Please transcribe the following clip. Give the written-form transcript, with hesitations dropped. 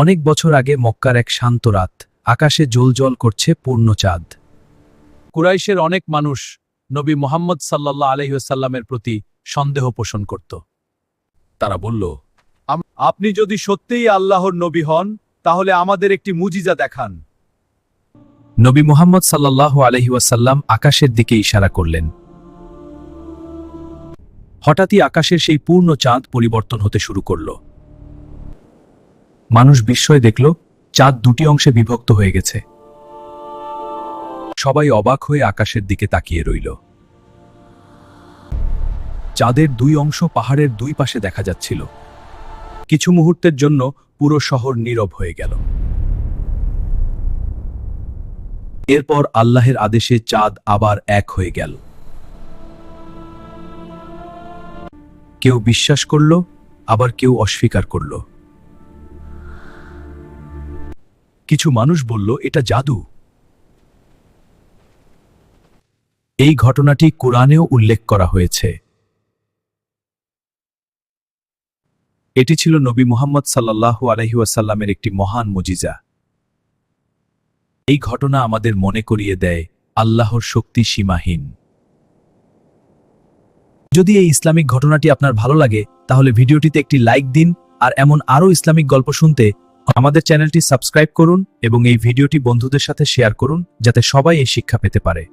অনেক বছর আগে মক্কার এক শান্ত রাত, আকাশে জ্বলজ্বল করছে পূর্ণ চাঁদ। কুরাইশের অনেক মানুষ নবী মুহাম্মদ সাল্লাল্লাহু আলাইহি ওয়াসাল্লামের প্রতি সন্দেহ পোষণ করত। তারা বলল, আপনি যদি সত্যিই আল্লাহর নবী হন তাহলে আমাদের একটি মুজিজা দেখান। নবী মুহাম্মদ সাল্লাল্লাহু আলাইহি ওয়াসাল্লাম আকাশের দিকে ইশারা করলেন। হঠাৎই আকাশের সেই পূর্ণ চাঁদ পরিবর্তন হতে শুরু করল। মানুষ বিস্ময়ে দেখল চাঁদ দুটি অংশে বিভক্ত হয়ে গেছে। সবাই অবাক হয়ে আকাশের দিকে তাকিয়ে রইল। চাঁদের দুই অংশ পাহাড়ের দুই পাশে দেখা যাচ্ছিল। কিছু মুহূর্তের জন্য পুরো শহর নীরব হয়ে গেল। এরপর আল্লাহের আদেশে চাঁদ আবার এক হয়ে গেল। কেউ বিশ্বাস করল, আবার কেউ অস্বীকার করল। কিছু মানুষ বলল এটা জাদু। এই ঘটনাটি কুরআনেও উল্লেখ করা হয়েছে। এটি ছিল নবী মুহাম্মদ সাল্লাল্লাহু আলাইহি ওয়াসাল্লামের একটি মহান মুজিজা। এই ঘটনা আমাদের মনে করিয়ে দেয় আল্লাহর শক্তি সীমাহীন। যদি এই ইসলামিক ঘটনাটি আপনার ভালো লাগে তাহলে ভিডিওটিতে একটি লাইক দিন, আর এমন আরও ইসলামিক গল্প শুনতে আমাদের চ্যানেলটি সাবস্ক্রাইব করুন এবং এই ভিডিওটি বন্ধুদের সাথে শেয়ার করুন যাতে সবাই এই শিক্ষা পেতে পারে।